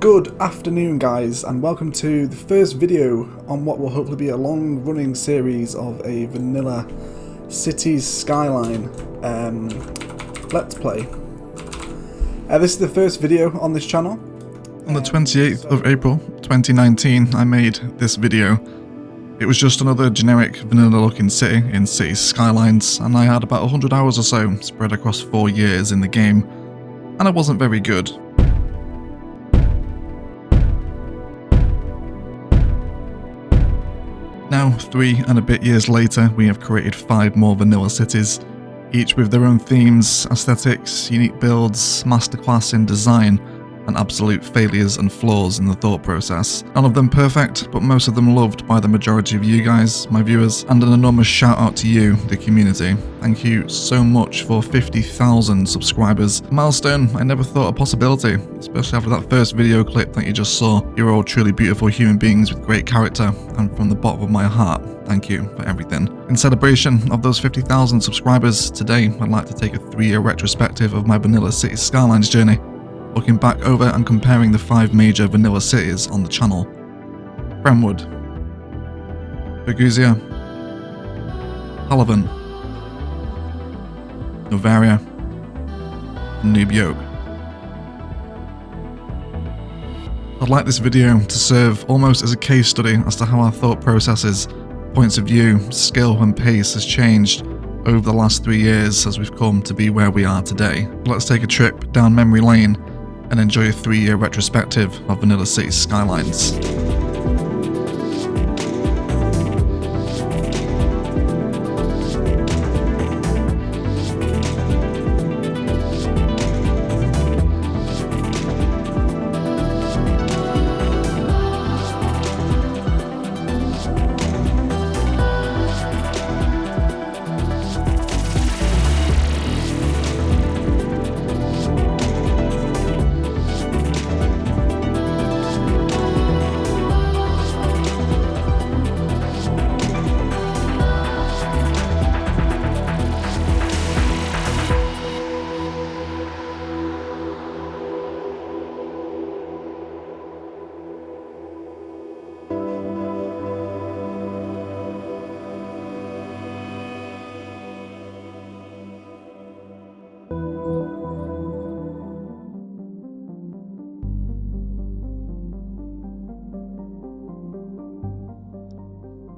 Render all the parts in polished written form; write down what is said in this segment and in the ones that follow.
Good afternoon guys, and welcome to the first video on what will hopefully be a long running series of a vanilla Cities Skyline Let's Play. This is the first video on this channel. On the 28th of April 2019 I made this video. It was just another generic vanilla looking city in Cities Skylines, and I had about 100 hours or so spread across 4 years in the game, and it wasn't very good. Now, 3 and a bit years later, we have created 5 more vanilla cities, each with their own themes, aesthetics, unique builds, masterclass in design, and absolute failures and flaws in the thought process. None of them perfect, but most of them loved by the majority of you guys, my viewers, and an enormous shout out to you, the community. Thank you so much for 50,000 subscribers. A milestone I never thought a possibility, especially after that first video clip that you just saw. You're all truly beautiful human beings with great character, and from the bottom of my heart, thank you for everything. In celebration of those 50,000 subscribers, today I'd like to take a 3-year retrospective of my vanilla Cities Skylines journey, looking back over and comparing the 5 major vanilla cities on the channel: Frenwood, Burgusia, Palaven, Noveria, and Noob Yolk. I'd like this video to serve almost as a case study as to how our thought processes, points of view, skill and pace has changed over the last 3 years as we've come to be where we are today. Let's take a trip down memory lane and enjoy a 3-year retrospective of vanilla Cities Skylines.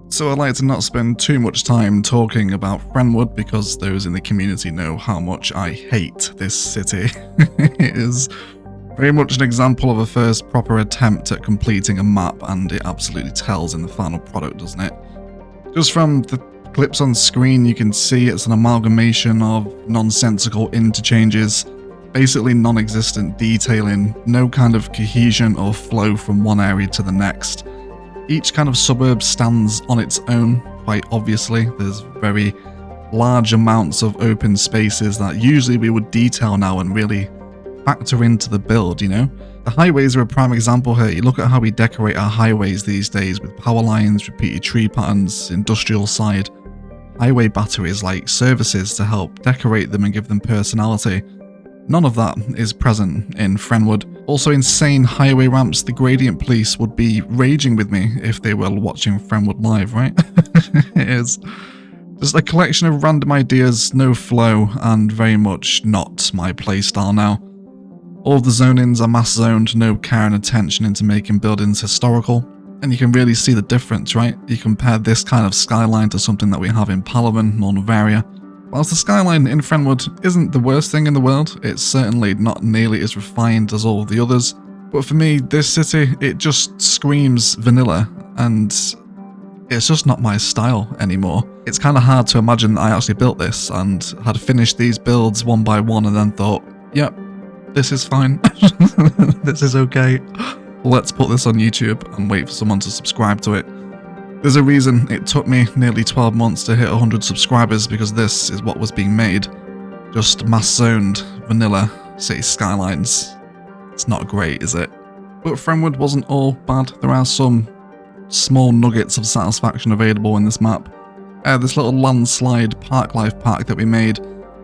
So I'd like to not spend too much time talking about Frenwood because those in the community know how much I hate this city. It is very much an example of a first proper attempt at completing a map, and it absolutely tells in the final product, doesn't it? Just from the clips on screen you can see it's an amalgamation of nonsensical interchanges, basically non-existent detailing, no kind of cohesion or flow from one area to the next. Each kind of suburb stands on its own, quite obviously. There's very large amounts of open spaces that usually we would detail now and really factor into the build, you know? The highways are a prime example here. You look at how we decorate our highways these days with power lines, repeated tree patterns, industrial side, highway batteries like services to help decorate them and give them personality. None of that is present in Frenwood. Also insane highway ramps. The gradient police would be raging with me if they were watching Frenwood live, right? It is just a collection of random ideas, no flow, and very much not my playstyle now. All of the zonings are mass zoned, no care and attention into making buildings historical. And you can really see the difference, right? You compare this kind of skyline to something that we have in Palaven or Noveria. Whilst the skyline in Frenwood isn't the worst thing in the world, it's certainly not nearly as refined as all of the others. But for me, this city, it just screams vanilla, and it's just not my style anymore. It's kind of hard to imagine that I actually built this and had finished these builds one by one and then thought, yep, this is fine. This is okay. Let's put this on YouTube and wait for someone to subscribe to it. There's a reason it took me nearly 12 months to hit 100 subscribers, because this is what was being made. Just mass-zoned vanilla Cities Skylines. It's not great, is it? But Frenwood wasn't all bad. There are some small nuggets of satisfaction available in this map. This little landslide park life park that we made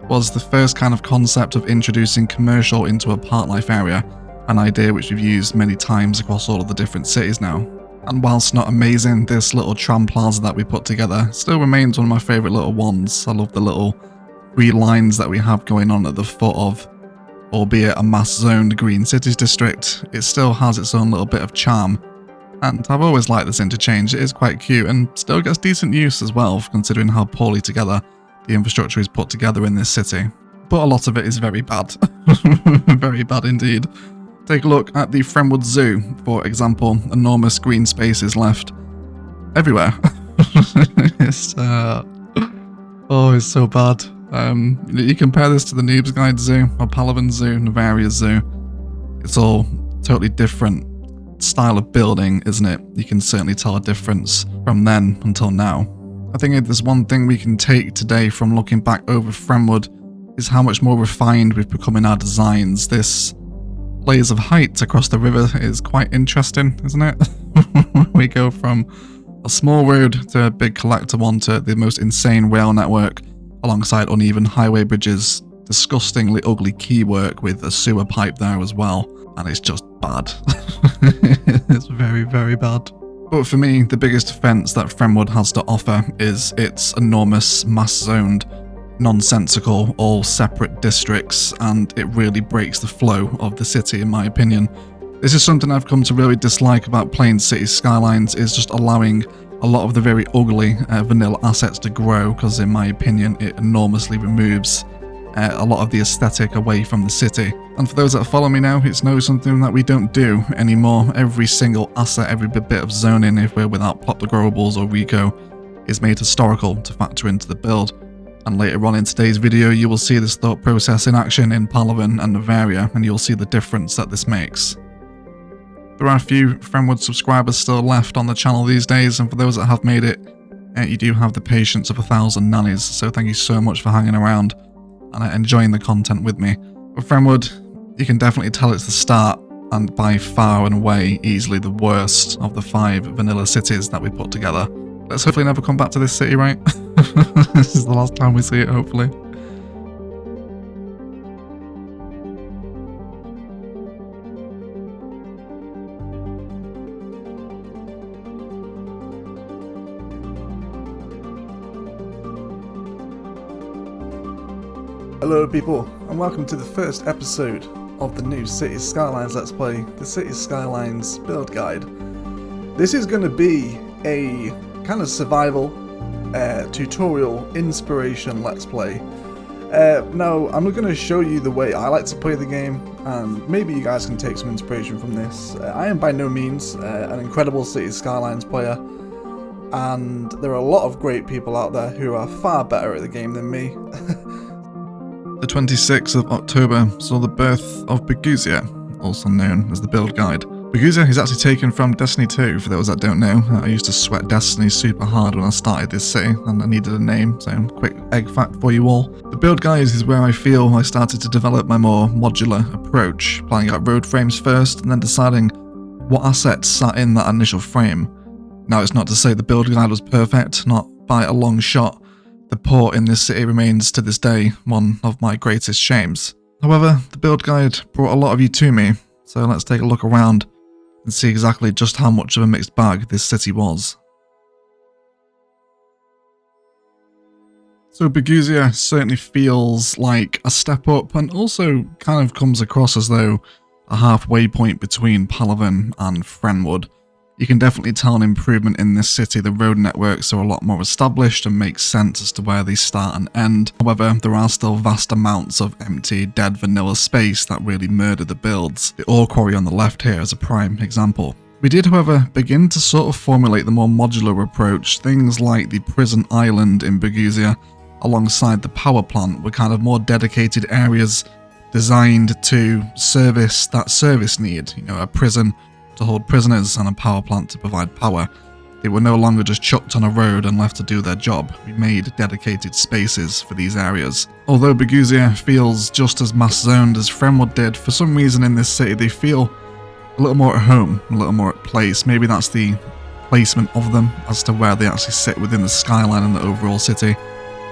was the first kind of concept of introducing commercial into a park life area. an idea which we've used many times across all of the different cities now. And whilst not amazing, this little tram plaza that we put together still remains one of my favourite little ones. I love the little 3 lines that we have going on at the foot of, albeit a mass-zoned green cities district. It still has its own little bit of charm. And I've always liked this interchange. It is quite cute and still gets decent use as well, considering how poorly together the infrastructure is put together in this city. But a lot of it is very bad. Very bad indeed. Take a look at the Frenwood Zoo, for example. Enormous green spaces left everywhere. It's so bad. You compare this to the Noob's Guide Zoo, or Palaven Zoo, Noveria Zoo. It's all totally different style of building, isn't it? You can certainly tell a difference from then until now. I think if there's one thing we can take today from looking back over Frenwood is how much more refined we've become in our designs. This layers of height across the river is quite interesting, isn't it? We go from a small road to a big collector one to the most insane rail network alongside uneven highway bridges, disgustingly ugly keywork with a sewer pipe there as well, and it's just bad. It's very, very bad. But for me, the biggest offence that Frenwood has to offer is its enormous, mass-zoned, nonsensical, all separate districts, and it really breaks the flow of the city in my opinion. This is something I've come to really dislike about playing Cities Skylines, is just allowing a lot of the very ugly vanilla assets to grow, because in my opinion it enormously removes a lot of the aesthetic away from the city. And for those that follow me now, it's no something that we don't do anymore. Every single asset, every bit of zoning, if we're without Pop the Growables or Rico, is made historical to factor into the build. And later on in today's video, you will see this thought process in action in Palaven and Noveria, and you'll see the difference that this makes. There are a few Frenwood subscribers still left on the channel these days, and for those that have made it, you do have the patience of 1,000 nannies, so thank you so much for hanging around and enjoying the content with me. With Frenwood, you can definitely tell it's the start, and by far and away easily the worst of the 5 vanilla cities that we put together. Let's hopefully never come back to this city, right? This is the last time we see it, hopefully. Hello people, and welcome to the first episode of the new Cities Skylines Let's Play, the Cities Skylines build guide. This is going to be a kind of survival, tutorial, inspiration Let's Play. Now, I'm going to show you the way I like to play the game, and maybe you guys can take some inspiration from this. I am by no means an incredible Cities Skylines player, and there are a lot of great people out there who are far better at the game than me. The 26th of October saw the birth of Burgusia, also known as the build guide. Burgusia is actually taken from Destiny 2, for those that don't know. I used to sweat Destiny super hard when I started this city, and I needed a name, so quick egg fact for you all. The build guide is where I feel I started to develop my more modular approach, planning out road frames first, and then deciding what assets sat in that initial frame. Now, it's not to say the build guide was perfect, not by a long shot. The port in this city remains to this day one of my greatest shames. However, the build guide brought a lot of you to me, so let's take a look around and see exactly just how much of a mixed bag this city was. So Burgusia certainly feels like a step up, and also kind of comes across as though a halfway point between Palaven and Frenwood. You can definitely tell an improvement in this city. The road networks are a lot more established and make sense as to where they start and end. However, there are still vast amounts of empty, dead vanilla space that really murder the builds. The ore quarry on the left here is a prime example. We did, however, begin to sort of formulate the more modular approach. Things like the prison island in Burgusia alongside the power plant were kind of more dedicated areas designed to service that service need. You know, a prison to hold prisoners and a power plant to provide power. They were no longer just chucked on a road and left to do their job. We made dedicated spaces for these areas. Although Burgusia feels just as mass-zoned as Frenwood did, for some reason in this city they feel a little more at home, a little more at place. Maybe that's the placement of them as to where they actually sit within the skyline and the overall city,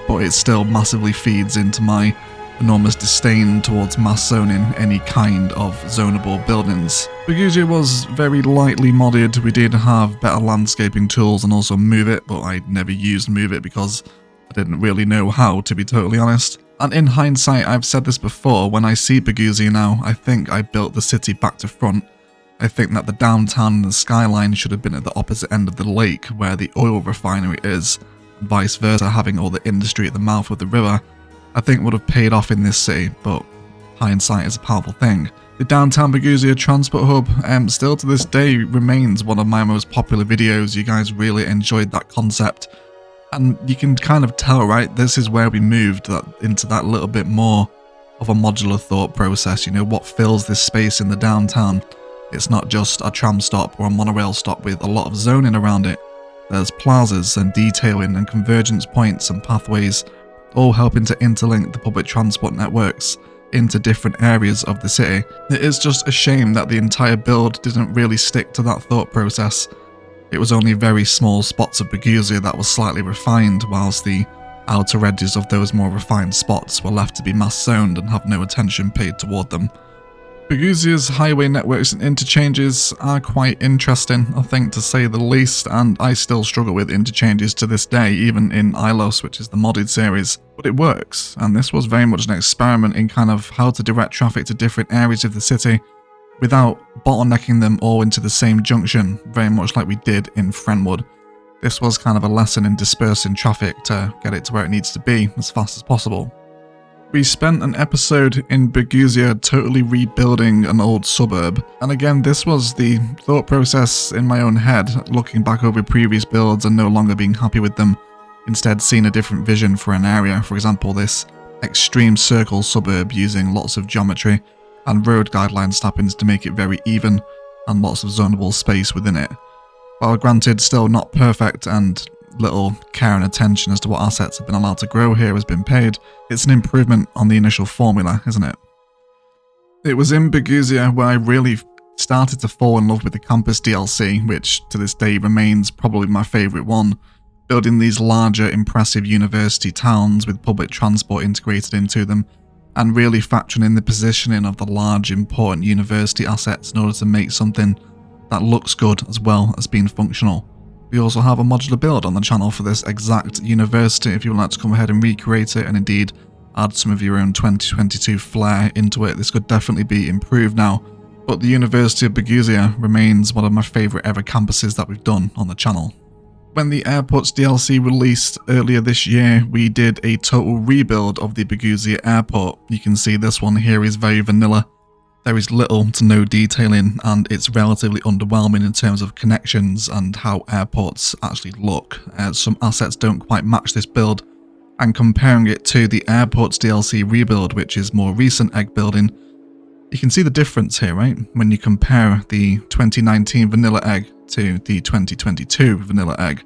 but it still massively feeds into my enormous disdain towards mass zoning any kind of zonable buildings. Burgusia was very lightly modded. We did have better landscaping tools and also Move It, but I never used Move It because I didn't really know how, to be totally honest. And in hindsight, I've said this before, when I see Burgusia now, I think I built the city back to front. I think that the downtown and the skyline should have been at the opposite end of the lake where the oil refinery is, and vice versa, having all the industry at the mouth of the river. I think would have paid off in this city, but hindsight is a powerful thing. The downtown Burgusia transport hub still to this day remains one of my most popular videos. You guys really enjoyed that concept. And you can kind of tell, right, this is where we moved into that little bit more of a modular thought process. You know, what fills this space in the downtown? It's not just a tram stop or a monorail stop with a lot of zoning around it. There's plazas and detailing and convergence points and pathways, all helping to interlink the public transport networks into different areas of the city. It is just a shame that the entire build didn't really stick to that thought process. It was only very small spots of Burgusia that was slightly refined, whilst the outer edges of those more refined spots were left to be mass zoned and have no attention paid toward them. Burgusia's highway networks and interchanges are quite interesting, I think, to say the least, and I still struggle with interchanges to this day, even in ILOS, which is the modded series. But it works, and this was very much an experiment in kind of how to direct traffic to different areas of the city without bottlenecking them all into the same junction, very much like we did in Frenwood. This was kind of a lesson in dispersing traffic to get it to where it needs to be as fast as possible. We spent an episode in Burgusia totally rebuilding an old suburb, and again this was the thought process in my own head, looking back over previous builds and no longer being happy with them, instead seeing a different vision for an area. For example, this extreme circle suburb using lots of geometry and road guideline snappings to make it very even and lots of zonable space within it. While granted still not perfect and little care and attention as to what assets have been allowed to grow here has been paid, it's an improvement on the initial formula, isn't it? It was in Burgusia where I really started to fall in love with the campus DLC, which to this day remains probably my favourite one. Building these larger, impressive university towns with public transport integrated into them, and really factoring in the positioning of the large, important university assets in order to make something that looks good as well as being functional. We also have a modular build on the channel for this exact university if you would like to come ahead and recreate it and indeed add some of your own 2022 flair into it. This could definitely be improved now, but the University of Burgusia remains one of my favourite ever campuses that we've done on the channel. When the Airports DLC released earlier this year, we did a total rebuild of the Burgusia airport. You can see this one here is very vanilla. There is little to no detailing and it's relatively underwhelming in terms of connections and how airports actually look. Some assets don't quite match this build, and comparing it to the Airports DLC rebuild, which is more recent egg building, you can see the difference here, right? When you compare the 2019 vanilla egg to the 2022 vanilla egg.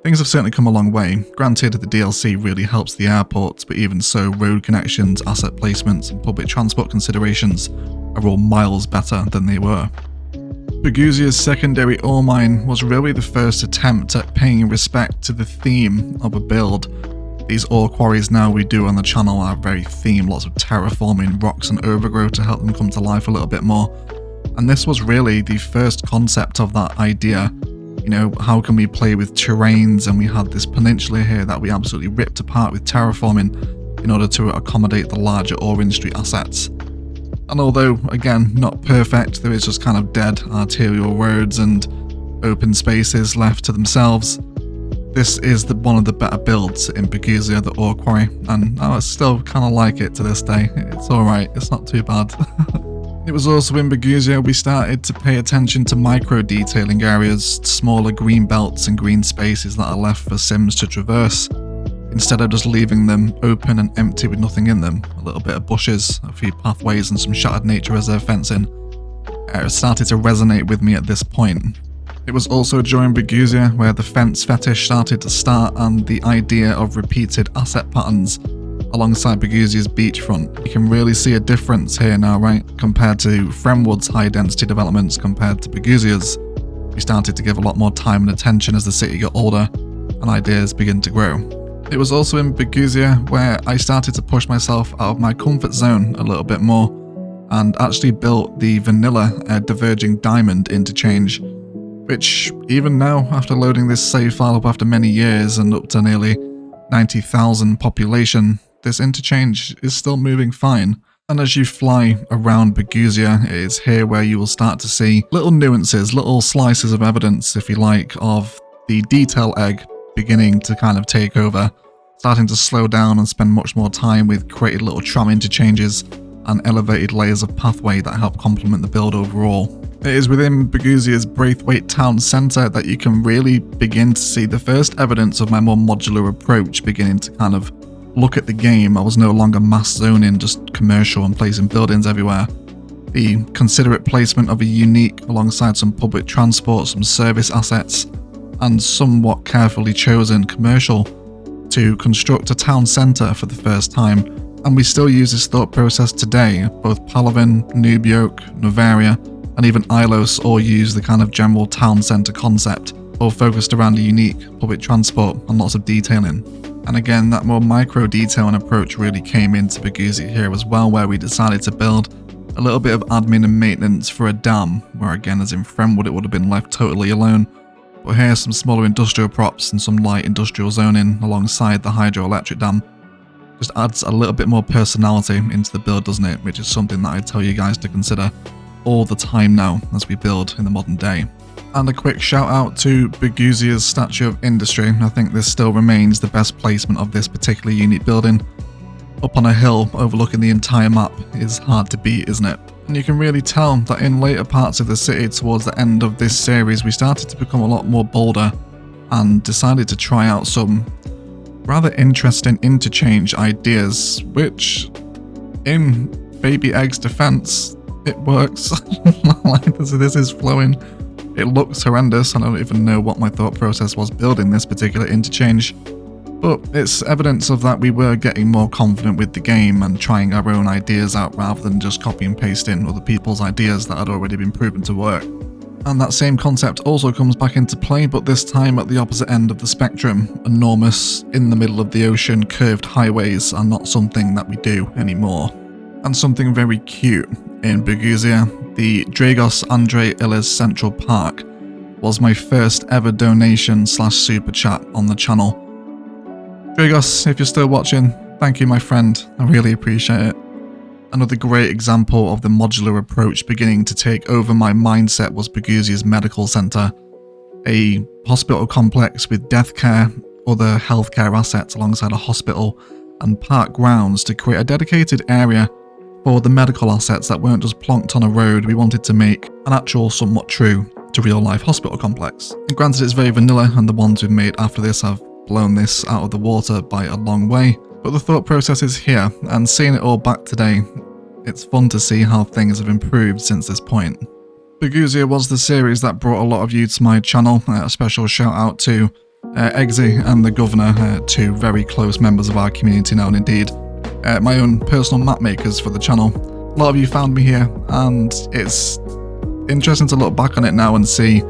Things have certainly come a long way. Granted, the DLC really helps the airports, but even so, road connections, asset placements, and public transport considerations are all miles better than they were. Burgusia's secondary ore mine was really the first attempt at paying respect to the theme of a build. These ore quarries now we do on the channel are very themed, lots of terraforming, rocks and overgrowth to help them come to life a little bit more. And this was really the first concept of that idea. You know, how can we play with terrains, and we had this peninsula here that we absolutely ripped apart with terraforming in order to accommodate the larger ore industry assets. And although, again, not perfect, there is just kind of dead arterial roads and open spaces left to themselves. This is one of the better builds in Burgusia, the ore quarry, and I still kind of like it to this day. It's alright, it's not too bad. It was also in Burgusia we started to pay attention to micro detailing areas, smaller green belts and green spaces that are left for Sims to traverse, instead of just leaving them open and empty with nothing in them. A little bit of bushes, a few pathways and some shattered nature reserve fencing. It started to resonate with me at this point. It was also during Burgusia where the fence fetish started to start and the idea of repeated asset patterns alongside Burgusia's beachfront. You can really see a difference here now, right? Compared to Frenwood's high density developments compared to Burgusia's. We started to give a lot more time and attention as the city got older and ideas begin to grow. It was also in Burgusia where I started to push myself out of my comfort zone a little bit more and actually built the vanilla diverging diamond interchange, which even now, after loading this save file up after many years and up to nearly 90,000 population, this interchange is still moving fine. And as you fly around Burgusia, it is here where you will start to see little nuances, little slices of evidence, if you like, of the detail egg beginning to kind of take over, starting to slow down and spend much more time with created little tram interchanges and elevated layers of pathway that help complement the build overall. It is within Burgusia's Braithwaite town centre that you can really begin to see the first evidence of my more modular approach beginning to kind of look at the game. I was no longer mass zoning, just commercial and placing buildings everywhere. The considerate placement of a unique alongside some public transport, some service assets, and somewhat carefully chosen commercial to construct a town centre for the first time. And we still use this thought process today. Both Palaven, Noob Yolk, Noveria, and even Ilos all use the kind of general town centre concept, all focused around a unique public transport and lots of detailing. And again, that more micro detailing approach really came into Burgusia here as well, where we decided to build a little bit of admin and maintenance for a dam, where again, as in Frenwood, it would have been left totally alone. But here, some smaller industrial props and some light industrial zoning alongside the hydroelectric dam just adds a little bit more personality into the build, doesn't it? Which is something that I tell you guys to consider all the time now as we build in the modern day. And a quick shout out to Burgusia's Statue of Industry. I think this still remains the best placement of this particularly unique building. Up on a hill overlooking the entire map is hard to beat, isn't it? And you can really tell that in later parts of the city towards the end of this series we started to become a lot more bolder and decided to try out some rather interesting interchange ideas, which in Baby Egg's defense, it works. Like this is flowing. It looks horrendous, and I don't even know what my thought process was building this particular interchange, but it's evidence of that we were getting more confident with the game and trying our own ideas out rather than just copy and pasting other people's ideas that had already been proven to work. And that same concept also comes back into play, but this time at the opposite end of the spectrum. Enormous, in the middle of the ocean, curved highways are not something that we do anymore. And something very cute in Burgusia, the Dragos Andre Illes Central Park was my first ever donation / super chat on the channel. Dragos, if you're still watching, thank you my friend, I really appreciate it. Another great example of the modular approach beginning to take over my mindset was Burgusia's medical centre, a hospital complex with death care, other healthcare assets alongside a hospital and park grounds to create a dedicated area for the medical assets that weren't just plonked on a road. We wanted to make an actual, somewhat true to real life hospital complex. And granted, it's very vanilla, and the ones we've made after this have blown this out of the water by a long way, but the thought process is here, and seeing it all back today, it's fun to see how things have improved since this point. Burgusia was the series that brought a lot of you to my channel. A special shout out to Eggsy and the Governor, two very close members of our community now, and indeed my own personal map makers for the channel. A lot of you found me here, and it's interesting to look back on it now and see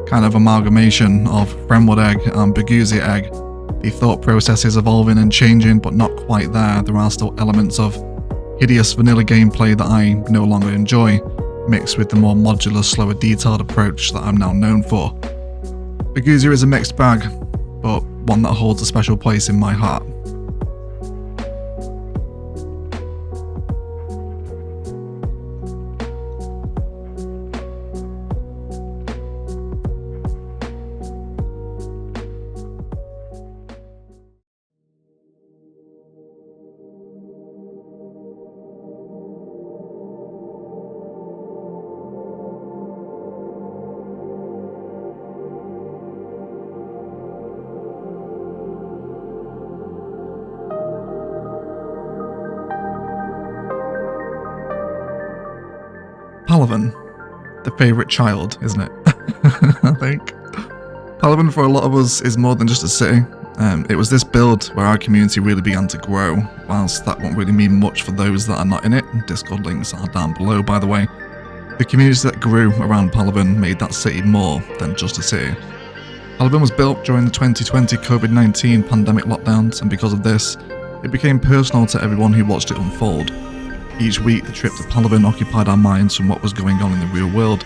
kind of amalgamation of Frenwood Egg and Burgusia Egg. The thought process is evolving and changing, but not quite there. There are still elements of hideous vanilla gameplay that I no longer enjoy, mixed with the more modular, slower, detailed approach that I'm now known for. Burgusia is a mixed bag, but one that holds a special place in my heart. Palaven, the favourite child, isn't it? I think. Palaven for a lot of us is more than just a city. It was this build where our community really began to grow, whilst that won't really mean much for those that are not in it. Discord links are down below, by the way. The community that grew around Palaven made that city more than just a city. Palaven was built during the 2020 COVID-19 pandemic lockdowns, and because of this, it became personal to everyone who watched it unfold. Each week, the trip to Palaven occupied our minds from what was going on in the real world,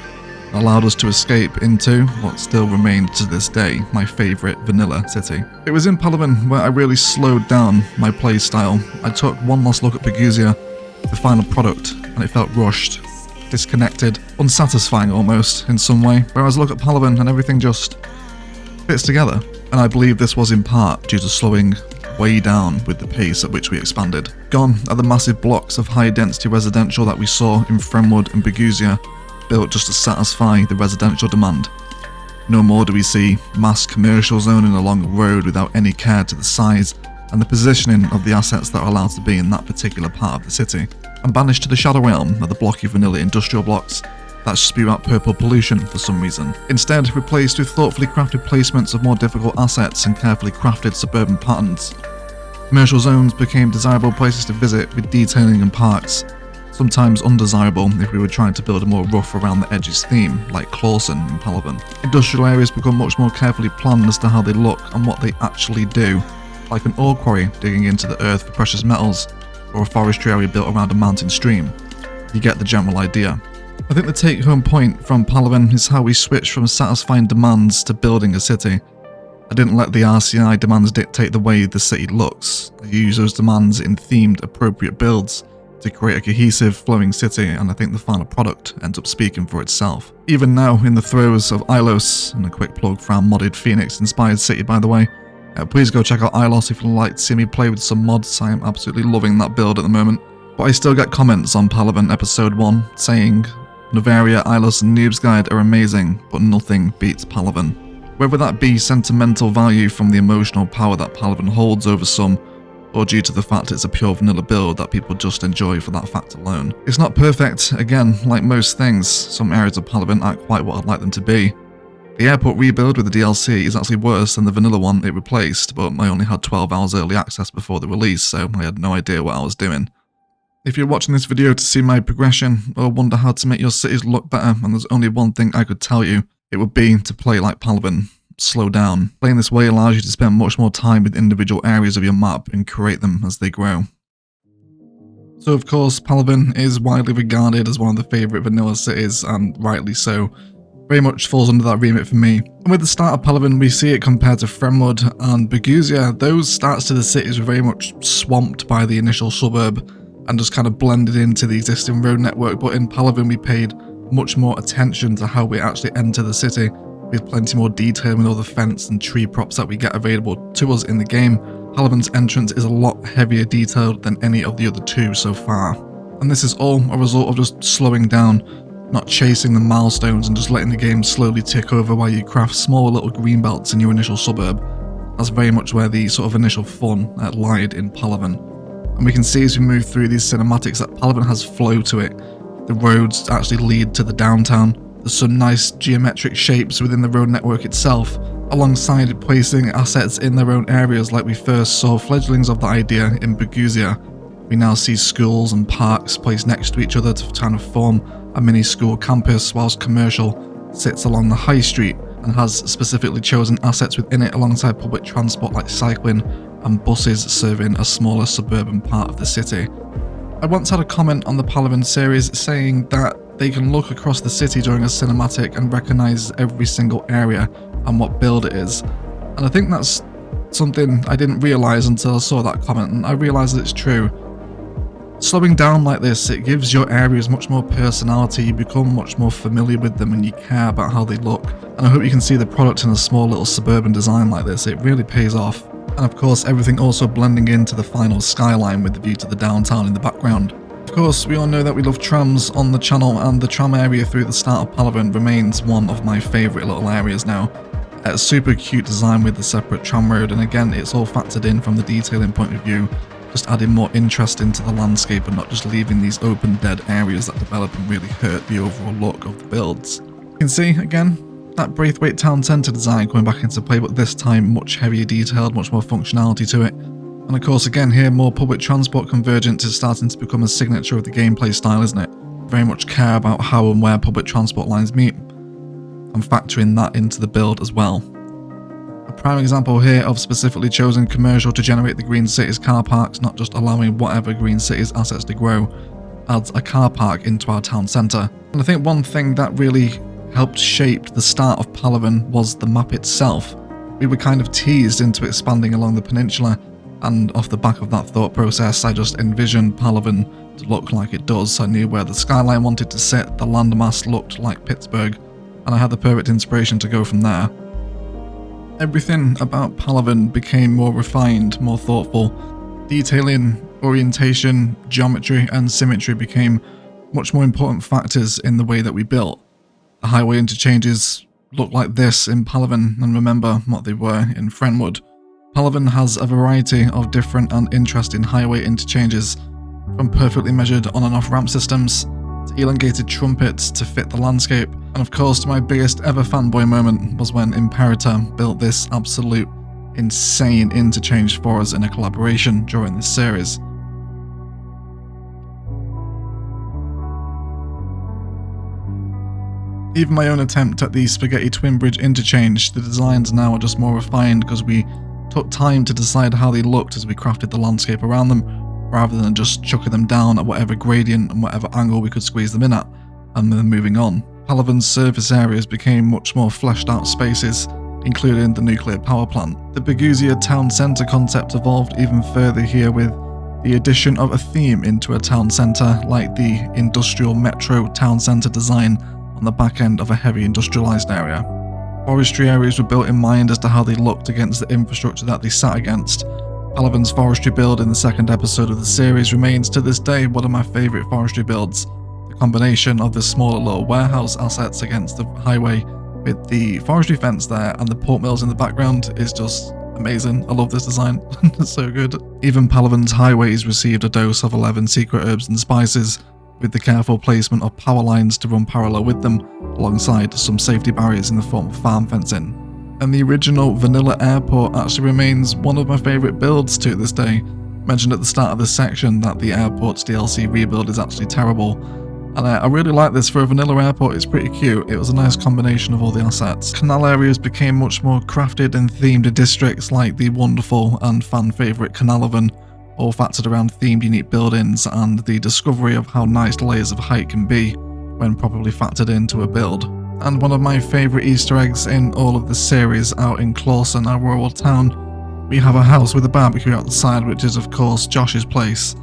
and allowed us to escape into what still remained to this day my favourite vanilla city. It was in Palaven where I really slowed down my play style. I took one last look at Burgusia, the final product, and it felt rushed, disconnected, unsatisfying almost in some way, whereas I look at Palaven and everything just fits together. And I believe this was in part due to slowing way down with the pace at which we expanded. Gone are the massive blocks of high density residential that we saw in Frenwood and Burgusia, built just to satisfy the residential demand. No more do we see mass commercial zoning along a road without any care to the size and the positioning of the assets that are allowed to be in that particular part of the city, and banished to the shadow realm of the blocky vanilla industrial blocks that spew out purple pollution for some reason. Instead, replaced with thoughtfully crafted placements of more difficult assets and carefully crafted suburban patterns. Commercial zones became desirable places to visit with detailing and parks, sometimes undesirable if we were trying to build a more rough around the edges theme, like Clawson and Palaven. Industrial areas become much more carefully planned as to how they look and what they actually do, like an ore quarry digging into the earth for precious metals, or a forestry area built around a mountain stream. You get the general idea. I think the take-home point from Palaven is how we switched from satisfying demands to building a city. I didn't let the RCI demands dictate the way the city looks. I used those demands in themed, appropriate builds to create a cohesive, flowing city, and I think the final product ends up speaking for itself. Even now, in the throes of Ilos, and a quick plug for our modded Phoenix-inspired city by the way, please go check out Ilos if you'd like to see me play with some mods. I am absolutely loving that build at the moment. But I still get comments on Palaven Episode 1 saying, Noveria, Ilos and Noob's Guide are amazing, but nothing beats Palaven. Whether that be sentimental value from the emotional power that Palaven holds over some, or due to the fact it's a pure vanilla build that people just enjoy for that fact alone. It's not perfect, again, like most things. Some areas of Palaven aren't quite what I'd like them to be. The airport rebuild with the DLC is actually worse than the vanilla one it replaced, but I only had 12 hours early access before the release, so I had no idea what I was doing. If you're watching this video to see my progression, or wonder how to make your cities look better, and there's only one thing I could tell you, it would be to play like Palaven. Slow down. Playing this way allows you to spend much more time with individual areas of your map and create them as they grow. So of course, Palaven is widely regarded as one of the favourite vanilla cities, and rightly so. Very much falls under that remit for me. And with the start of Palaven, we see it compared to Frenwood and Burgusia. Those starts to the cities were very much swamped by the initial suburb and just kind of blended into the existing road network, but in Palaven we paid much more attention to how we actually enter the city, with plenty more detail with all the fence and tree props that we get available to us in the game. Palaven's entrance is a lot heavier detailed than any of the other two so far. And this is all a result of just slowing down, not chasing the milestones and just letting the game slowly tick over while you craft small little green belts in your initial suburb. That's very much where the sort of initial fun lied in Palaven. And we can see as we move through these cinematics that Palaven has flow to it. The roads actually lead to the downtown. There's some nice geometric shapes within the road network itself, alongside placing assets in their own areas like we first saw fledglings of the idea in Burgusia. We now see schools and parks placed next to each other to kind of form a mini school campus, whilst commercial sits along the high street and has specifically chosen assets within it alongside public transport like cycling and buses serving a smaller suburban part of the city. I once had a comment on the Palaven series saying that they can look across the city during a cinematic and recognise every single area and what build it is. And I think that's something I didn't realise until I saw that comment, and I realised that it's true. Slowing down like this, it gives your areas much more personality, you become much more familiar with them and you care about how they look. And I hope you can see the product in a small little suburban design like this, it really pays off. And of course everything also blending into the final skyline with the view to the downtown in the background. Of course, we all know that we love trams on the channel, and the tram area through the start of Palaven remains one of my favourite little areas now. A super cute design with the separate tram road, and again it's all factored in from the detailing point of view, just adding more interest into the landscape and not just leaving these open dead areas that develop and really hurt the overall look of the builds. You can see, again, that Braithwaite Town Centre design coming back into play, but this time much heavier detailed, much more functionality to it. And of course again here, more public transport convergence is starting to become a signature of the gameplay style, isn't it? Very much care about how and where public transport lines meet, and factoring that into the build as well. A prime example here of specifically chosen commercial to generate the Green Cities car parks, not just allowing whatever Green Cities assets to grow, adds a car park into our town centre. And I think one thing that really helped shape the start of Palaven was the map itself. We were kind of teased into expanding along the peninsula, and off the back of that thought process, I just envisioned Palaven to look like it does. I knew where the skyline wanted to sit, the landmass looked like Pittsburgh, and I had the perfect inspiration to go from there. Everything about Palaven became more refined, more thoughtful. Detailing, orientation, geometry, and symmetry became much more important factors in the way that we built. The highway interchanges look like this in Palaven, and remember what they were in Frenwood. Palaven has a variety of different and interesting highway interchanges, from perfectly measured on and off ramp systems, to elongated trumpets to fit the landscape, and of course my biggest ever fanboy moment was when Imperator built this absolute insane interchange for us in a collaboration during this series. Even my own attempt at the Spaghetti Twin Bridge interchange, the designs now are just more refined because we took time to decide how they looked as we crafted the landscape around them, rather than just chucking them down at whatever gradient and whatever angle we could squeeze them in at, and then moving on. Palaven's surface areas became much more fleshed out spaces, including the nuclear power plant. The Burgusia town centre concept evolved even further here with the addition of a theme into a town centre, like the industrial metro town centre design on the back end of a heavy industrialised area. Forestry areas were built in mind as to how they looked against the infrastructure that they sat against. Palaven's forestry build in the second episode of the series remains to this day one of my favourite forestry builds. The combination of the smaller little warehouse assets against the highway with the forestry fence there and the pulp mills in the background is just amazing. I love this design. It's so good. Even Palaven's highways received a dose of 11 secret herbs and spices, with the careful placement of power lines to run parallel with them, alongside some safety barriers in the form of farm fencing. And the original vanilla airport actually remains one of my favourite builds to this day. Mentioned at the start of this section that the airport's DLC rebuild is actually terrible, and I really like this for a vanilla airport. It's pretty cute. It was a nice combination of all the assets. Canal areas became much more crafted and themed districts like the wonderful and fan favourite Palaven, all factored around themed unique buildings and the discovery of how nice layers of height can be when properly factored into a build. And one of my favourite Easter eggs in all of the series, out in Clawson, our rural town, we have a house with a barbecue outside, which is of course Josh's place.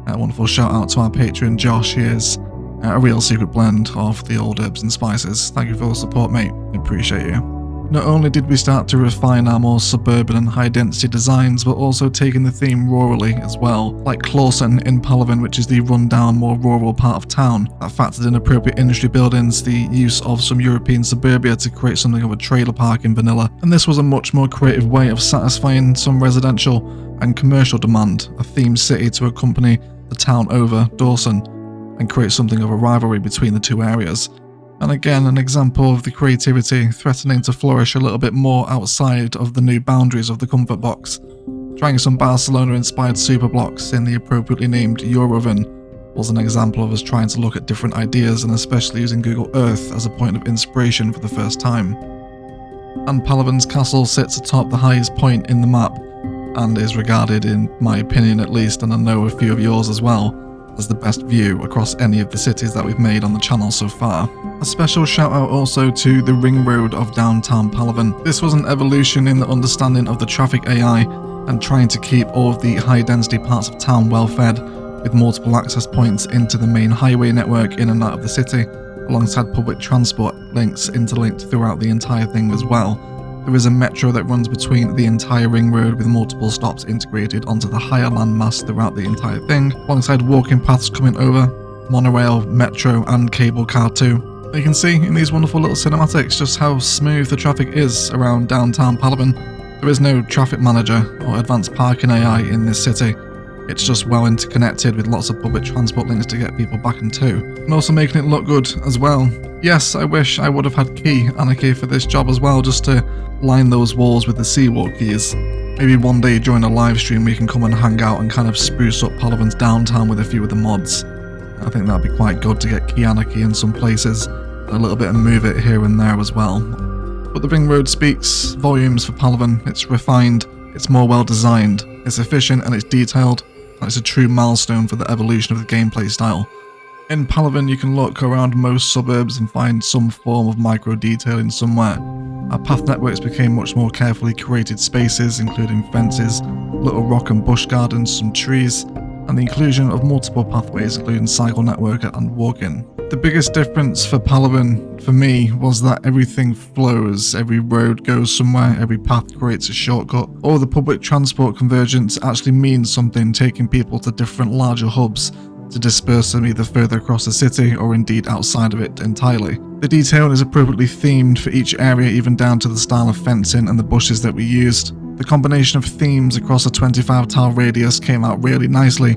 A wonderful shout out to our patron Josh. He is a real secret blend of the old herbs and spices. Thank you for the support, mate. I appreciate you. Not only did we start to refine our more suburban and high density designs, but also taking the theme rurally as well, like Clawson in Palaven, which is the rundown, more rural part of town, that factored in appropriate industry buildings, the use of some European suburbia to create something of a trailer park in vanilla, and this was a much more creative way of satisfying some residential and commercial demand, a themed city to accompany the town over, Dawson, and create something of a rivalry between the two areas. And again, an example of the creativity threatening to flourish a little bit more outside of the new boundaries of the comfort box. Trying some Barcelona-inspired super blocks in the appropriately named Eurovan was an example of us trying to look at different ideas, and especially using Google Earth as a point of inspiration for the first time. And Palaven's castle sits atop the highest point in the map, and is regarded, in my opinion at least, and I know a few of yours as well, as the best view across any of the cities that we've made on the channel so far. A special shout out also to the ring road of downtown Palaven. This was an evolution in the understanding of the traffic AI and trying to keep all of the high density parts of town well fed, with multiple access points into the main highway network in and out of the city, alongside public transport links interlinked throughout the entire thing as well. There is a metro that runs between the entire ring road with multiple stops integrated onto the higher landmass throughout the entire thing, alongside walking paths coming over, monorail, metro and cable car too. You can see in these wonderful little cinematics just how smooth the traffic is around downtown Palaven. There is no traffic manager or advanced parking AI in this city. It's just well interconnected with lots of public transport links to get people back and to, and also making it look good as well. Yes, I wish I would have had key anarchy for this job as well, just to line those walls with the seawall keys. Maybe one day during a live stream we can come and hang out and kind of spruce up Palaven's downtown with a few of the mods. I think that'd be quite good to get key anarchy in some places, and a little bit of move it here and there as well. But the ring road speaks volumes for Palaven. It's refined, it's more well designed, it's efficient and it's detailed, and it's a true milestone for the evolution of the gameplay style. In Palaven you can look around most suburbs and find some form of micro detailing somewhere. Our path networks became much more carefully curated spaces, including fences, little rock and bush gardens, some trees, and the inclusion of multiple pathways including cycle network and walk-in. The biggest difference for Palaven, for me, was that everything flows, every road goes somewhere, every path creates a shortcut. All the public transport convergence actually means something, taking people to different larger hubs to disperse them either further across the city or indeed outside of it entirely. The detailing is appropriately themed for each area, even down to the style of fencing and the bushes that we used. The combination of themes across a 25-tile radius came out really nicely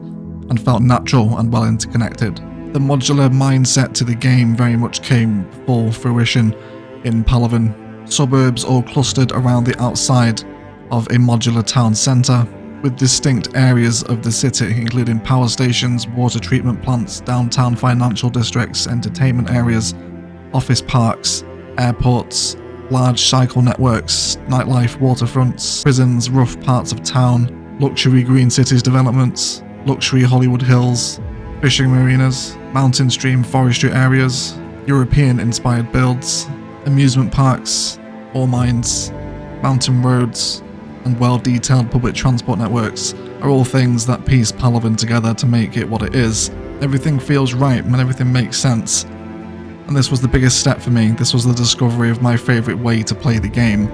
and felt natural and well interconnected. The modular mindset to the game very much came full fruition in Palaven. Suburbs all clustered around the outside of a modular town centre, with distinct areas of the city including power stations, water treatment plants, downtown financial districts, entertainment areas, office parks, airports, large cycle networks, nightlife, waterfronts, prisons, rough parts of town, luxury green cities developments, luxury Hollywood hills, fishing marinas, mountain stream forestry areas, European-inspired builds, amusement parks, ore mines, mountain roads, and well-detailed public transport networks are all things that piece Palaven together to make it what it is. Everything feels right and everything makes sense. And this was the biggest step for me. This was the discovery of my favourite way to play the game,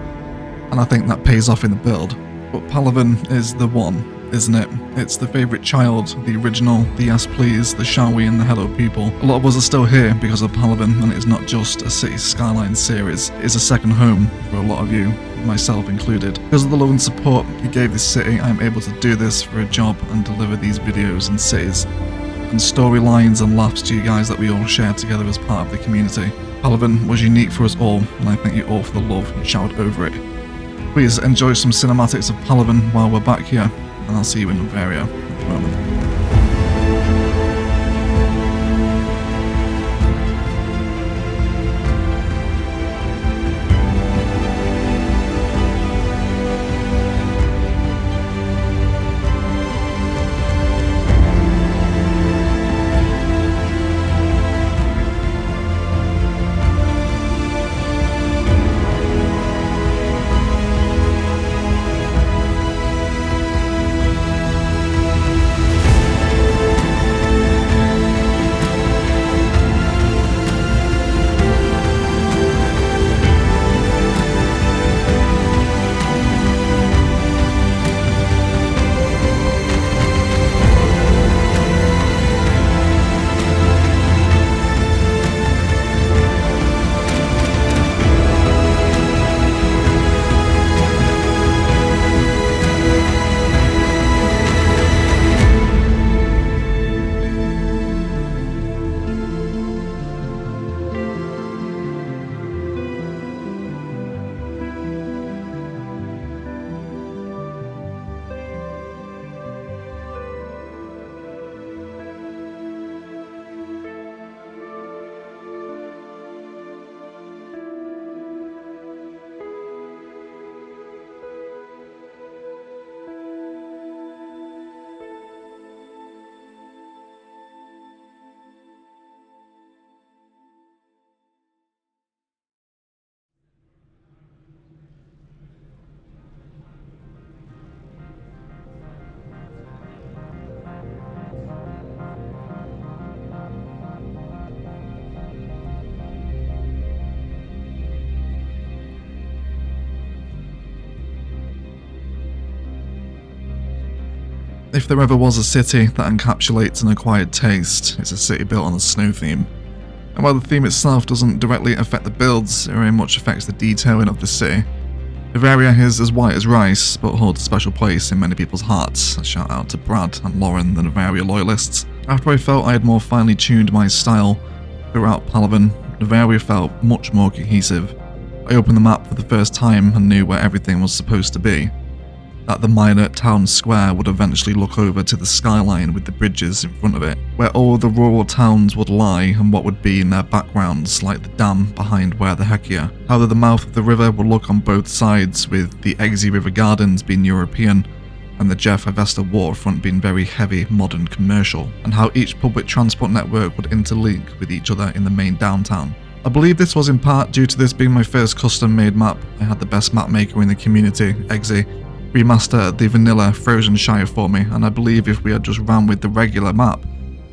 and I think that pays off in the build. But Palaven is the one, isn't it? It's the favourite child, the original, the yes please, the shall we and the hello people. A lot of us are still here because of Palaven, and it's not just a City Skylines series, it's a second home for a lot of you, myself included. Because of the love and support you gave this city, I'm able to do this for a job and deliver these videos and cities and storylines and laughs to you guys that we all share together as part of the community. Palaven was unique for us all, and I thank you all for the love you showered over it. Please enjoy some cinematics of Palaven while we're back here, and I'll see you in Noveria in a moment. If there ever was a city that encapsulates an acquired taste, it's a city built on the snow theme. And while the theme itself doesn't directly affect the builds, it very much affects the detailing of the city. Noveria is as white as rice, but holds a special place in many people's hearts. A shout out to Brad and Lauren, the Noveria loyalists. After I felt I had more finely tuned my style throughout Palaven, Noveria felt much more cohesive. I opened the map for the first time and knew where everything was supposed to be. that the minor town square would eventually look over to the skyline with the bridges in front of it, where all the rural towns would lie and what would be in their backgrounds, like the dam behind where the Hekia. How the mouth of the river would look on both sides, with the Eggsy River Gardens being European and the Jeff Avesta waterfront being very heavy modern commercial, and how each public transport network would interlink with each other in the main downtown. I believe this was in part due to this being my first custom made map. I had the best map maker in the community, Eggsy, remaster the vanilla Frozen Shire for me, and I believe if we had just ran with the regular map,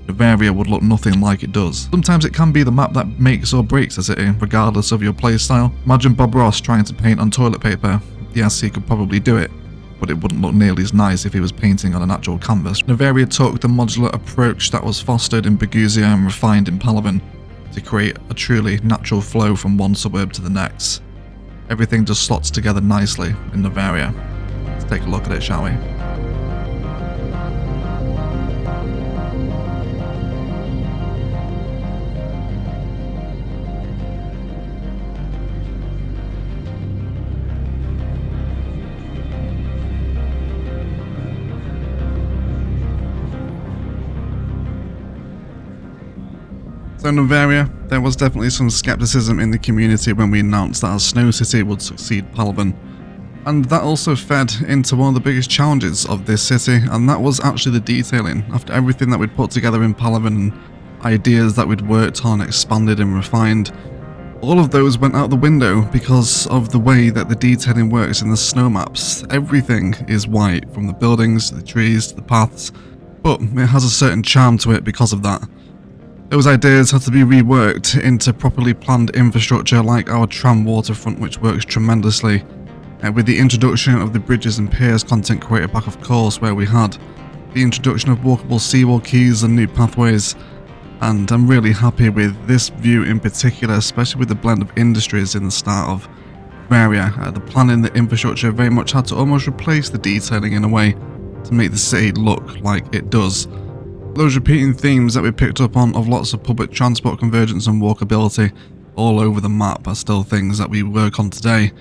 Noveria would look nothing like it does. Sometimes it can be the map that makes or breaks a city, regardless of your playstyle. Imagine Bob Ross trying to paint on toilet paper. Yes, he could probably do it, but it wouldn't look nearly as nice if he was painting on an actual canvas. Noveria took the modular approach that was fostered in Burgusia and refined in Palaven to create a truly natural flow from one suburb to the next. Everything just slots together nicely in Noveria. Let's take a look at it, shall we? So Noveria, there was definitely some skepticism in the community when we announced that our Snow City would succeed Palaven. And that also fed into one of the biggest challenges of this city, and that was actually the detailing. After everything that we'd put together in Palaven and ideas that we'd worked on, expanded and refined, all of those went out the window because of the way that the detailing works in the snow maps. Everything is white, from the buildings to the trees to the paths, but it has a certain charm to it because of that. Those ideas had to be reworked into properly planned infrastructure like our tram waterfront, which works tremendously, with the introduction of the bridges and piers content creator pack, of course, where we had the introduction of walkable seawall quays and new pathways. And I'm really happy with this view in particular, especially with the blend of industries in the start of Noveria. The planning, the infrastructure very much had to almost replace the detailing in a way to make the city look like it does. Those repeating themes that we picked up on of lots of public transport convergence and walkability all over the map are still things that we work on today,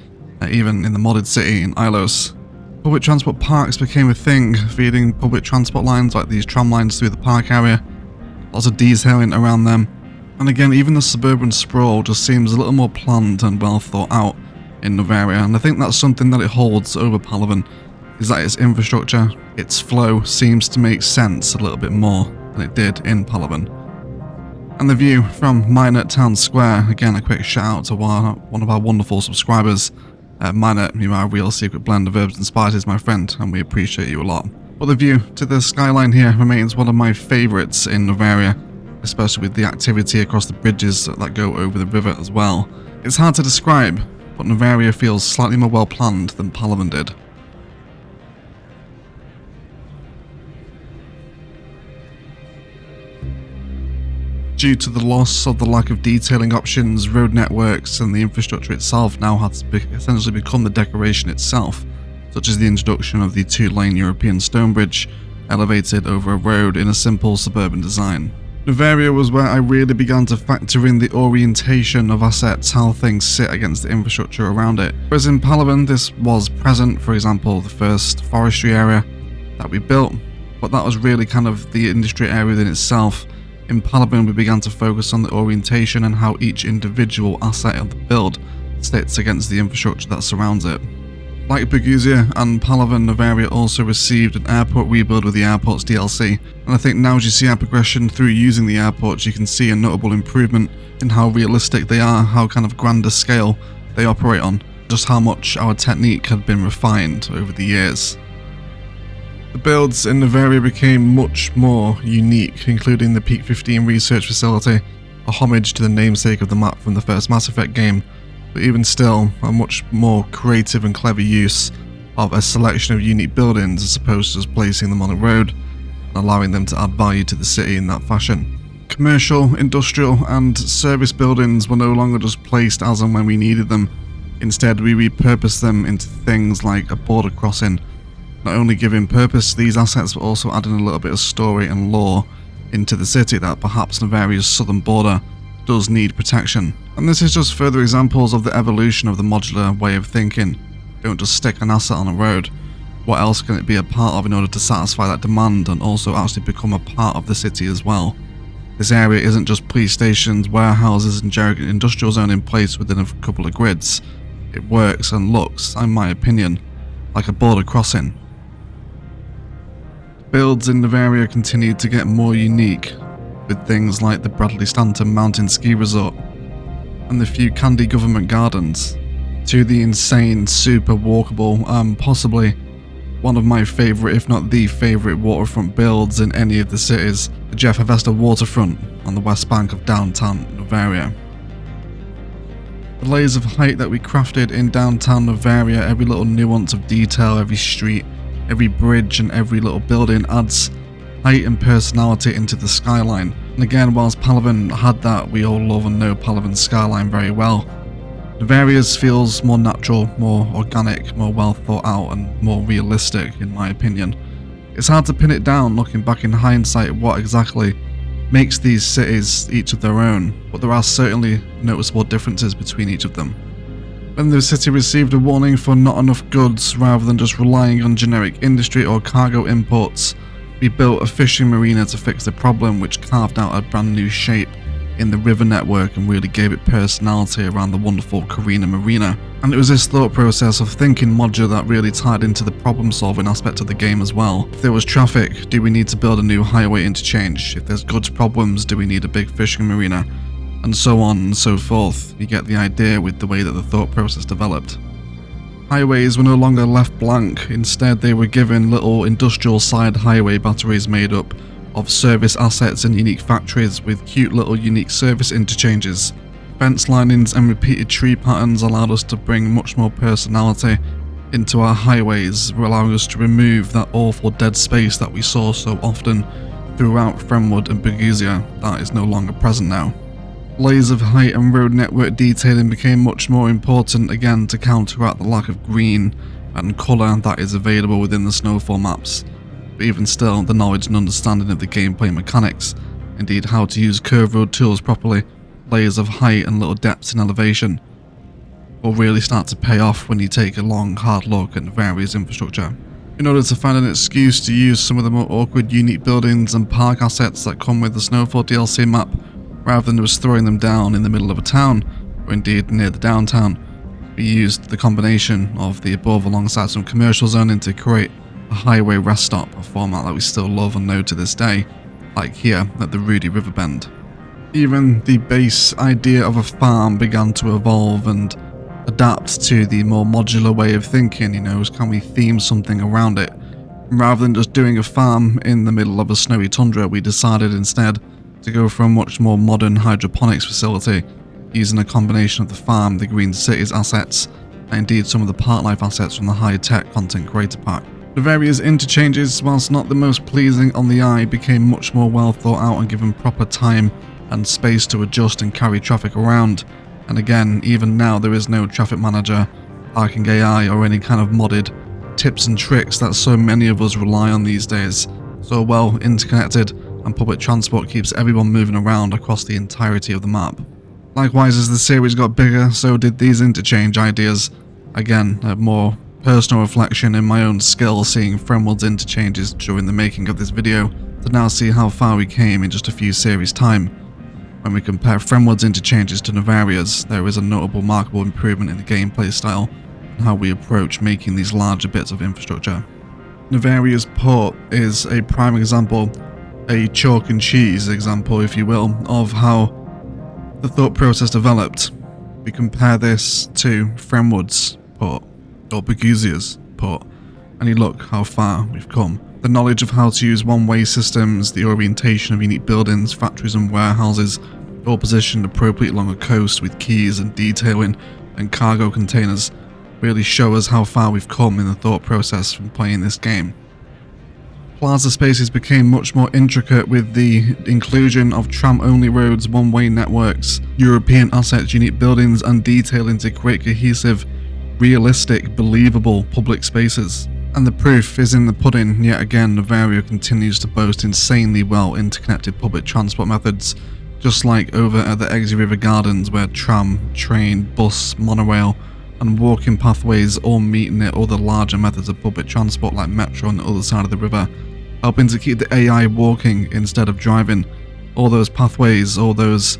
even in the modded city in Ilos. Public transport parks became a thing, feeding public transport lines like these tram lines through the park area, lots of detailing around them, and again even the suburban sprawl just seems a little more planned and well thought out in Noveria, and I think that's something that it holds over Palaven, is that its infrastructure, its flow seems to make sense a little bit more than it did in Palaven. And the view from Minor Town Square, again a quick shout out to one of our wonderful subscribers. Minor, you are a real secret blend of herbs and spices, my friend, and we appreciate you a lot. But the view to the skyline here remains one of my favourites in Noveria, especially with the activity across the bridges that go over the river as well. It's hard to describe, but Noveria feels slightly more well planned than Palaven did. Due to the loss of the lack of detailing options, road networks and the infrastructure itself now had to essentially become the decoration itself, such as the introduction of the two-lane European stone bridge elevated over a road in a simple suburban design. Noveria was where I really began to factor in the orientation of assets, how things sit against the infrastructure around it. Whereas in Palaven this was present, for example the first forestry area that we built, but that was really kind of the industry area within itself. In Palaven we began to focus on the orientation and how each individual asset of the build sits against the infrastructure that surrounds it. Like Burgusia and Palaven, Noveria also received an airport rebuild with the airports DLC, and I think now as you see our progression through using the airports, you can see a notable improvement in how realistic they are, how kind of grander scale they operate on, just how much our technique had been refined over the years. The builds in Noveria became much more unique, including the Peak 15 research facility, a homage to the namesake of the map from the first Mass Effect game, but even still, a much more creative and clever use of a selection of unique buildings as opposed to just placing them on a road and allowing them to add value to the city in that fashion. Commercial, industrial and service buildings were no longer just placed as and when we needed them. Instead, we repurposed them into things like a border crossing, not only giving purpose to these assets but also adding a little bit of story and lore into the city that perhaps Noveria's southern border does need protection. And this is just further examples of the evolution of the modular way of thinking. Don't just stick an asset on a road. What else can it be a part of in order to satisfy that demand and also actually become a part of the city as well? This area isn't just police stations, warehouses and generic industrial zone in place within a couple of grids. It works and looks, in my opinion, like a border crossing. Builds in Noveria continued to get more unique, with things like the Bradley Stanton Mountain Ski Resort and the few Candy Government Gardens, to the insane, super walkable, possibly one of my favourite, if not the favourite waterfront builds in any of the cities, the Jeff Avesta waterfront on the west bank of downtown Noveria. The layers of height that we crafted in downtown Noveria, every little nuance of detail, every street, every bridge and every little building adds height and personality into the skyline. And again, whilst Palaven had that, we all love and know Palaven's skyline very well, Noveria's feels more natural, more organic, more well thought out and more realistic in my opinion. It's hard to pin it down looking back in hindsight what exactly makes these cities each of their own, but there are certainly noticeable differences between each of them. When the city received a warning for not enough goods rather than just relying on generic industry or cargo imports, we built a fishing marina to fix the problem, which carved out a brand new shape in the river network and really gave it personality around the wonderful Carina Marina. And it was this thought process of thinking modular that really tied into the problem solving aspect of the game as well. If there was traffic, do we need to build a new highway interchange? If there's goods problems, do we need a big fishing marina? And so on and so forth. You get the idea with the way that the thought process developed. Highways were no longer left blank, instead they were given little industrial side highway batteries made up of service assets and unique factories with cute little unique service interchanges. Fence linings and repeated tree patterns allowed us to bring much more personality into our highways, allowing us to remove that awful dead space that we saw so often throughout Frenwood and Burgusia that is no longer present now. Layers of height and road network detailing became much more important again to counteract the lack of green and colour that is available within the snowfall maps. But even still, the knowledge and understanding of the gameplay mechanics, indeed how to use curved road tools properly, layers of height and little depths in elevation, will really start to pay off when you take a long hard look at various infrastructure. In order to find an excuse to use some of the more awkward unique buildings and park assets that come with the Snowfall DLC map, rather than just throwing them down in the middle of a town, or indeed near the downtown, we used the combination of the above alongside some commercial zoning to create a highway rest stop, a format that we still love and know to this day, like here at the Rudy Riverbend. Even the base idea of a farm began to evolve and adapt to the more modular way of thinking, can we theme something around it? Rather than just doing a farm in the middle of a snowy tundra, we decided instead to go for a much more modern hydroponics facility, using a combination of the farm, the green cities assets, and indeed some of the park life assets from the high-tech content creator pack. The various interchanges, whilst not the most pleasing on the eye, became much more well thought out and given proper time and space to adjust and carry traffic around. And again, even now there is no traffic manager, parking AI or any kind of modded tips and tricks that so many of us rely on these days. So well interconnected and public transport keeps everyone moving around across the entirety of the map. Likewise, as the series got bigger, so did these interchange ideas. Again, a more personal reflection in my own skill seeing Frenwood's interchanges during the making of this video, to now see how far we came in just a few series time. When we compare Frenwood's interchanges to Noveria's, there is a notable markable improvement in the gameplay style and how we approach making these larger bits of infrastructure. Noveria's port is a prime example, a chalk and cheese example if you will, of how the thought process developed. We compare this to Frenwood's port, or Burgusia's port, and you look how far we've come. The knowledge of how to use one-way systems, the orientation of unique buildings, factories and warehouses, all positioned appropriately along a coast with quays and detailing and cargo containers, really show us how far we've come in the thought process from playing this game. Plaza spaces became much more intricate with the inclusion of tram-only roads, one-way networks, European assets, unique buildings and detailing to create cohesive, realistic, believable public spaces. And the proof is in the pudding. Yet again, Noveria continues to boast insanely well interconnected public transport methods, just like over at the Exy River Gardens where tram, train, bus, monorail and walking pathways all meeting it, all the larger methods of public transport like metro on the other side of the river, helping to keep the AI walking instead of driving. All those pathways, all those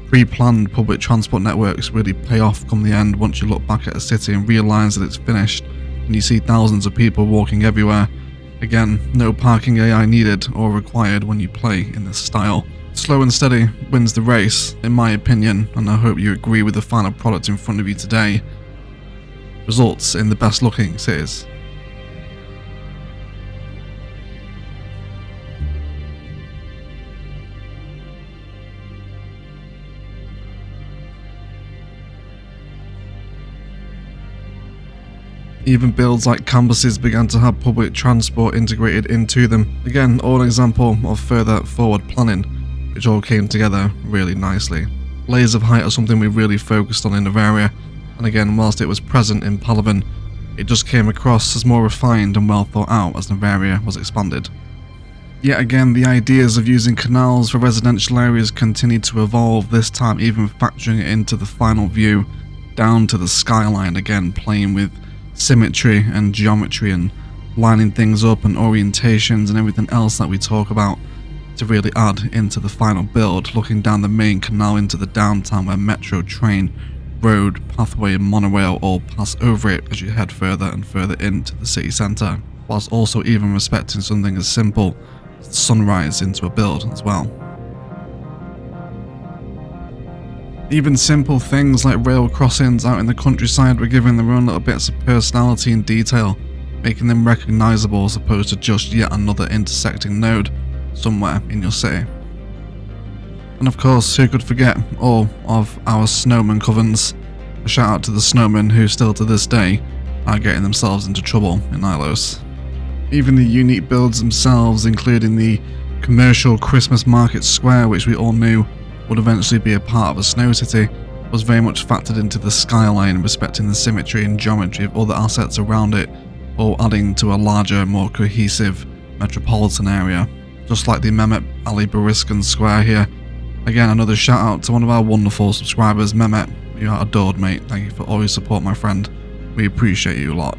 pre-planned public transport networks really pay off come the end once you look back at a city and realise that it's finished and you see thousands of people walking everywhere. Again, no parking AI needed or required when you play in this style. Slow and steady wins the race, in my opinion, and I hope you agree with the final product in front of you today. Results in the best looking cities. Even builds like campuses began to have public transport integrated into them. Again, all an example of further forward planning, which all came together really nicely. Layers of height are something we really focused on in Noveria, and again, whilst it was present in Palaven, it just came across as more refined and well thought out as Noveria was expanded. Yet again, the ideas of using canals for residential areas continued to evolve, this time even factoring it into the final view, down to the skyline, again playing with symmetry and geometry and lining things up and orientations and everything else that we talk about to really add into the final build, looking down the main canal into the downtown where metro, train, road, pathway and monorail all pass over it as you head further and further into the city centre, whilst also even respecting something as simple as sunrise into a build as well. Even simple things like rail crossings out in the countryside were given their own little bits of personality and detail, making them recognisable as opposed to just yet another intersecting node somewhere in your city. And of course, who could forget all of our snowman covens? A shout out to the snowmen who still to this day are getting themselves into trouble in Ilos. Even the unique builds themselves, including the commercial Christmas market square, which we all knew would eventually be a part of a snow city, was very much factored into the skyline, respecting the symmetry and geometry of other assets around it, all adding to a larger, more cohesive metropolitan area. Just like the Mehmet Ali Bariskan Square here. Again, another shout out to one of our wonderful subscribers, Mehmet. You are adored, mate. Thank you for all your support, my friend. We appreciate you a lot.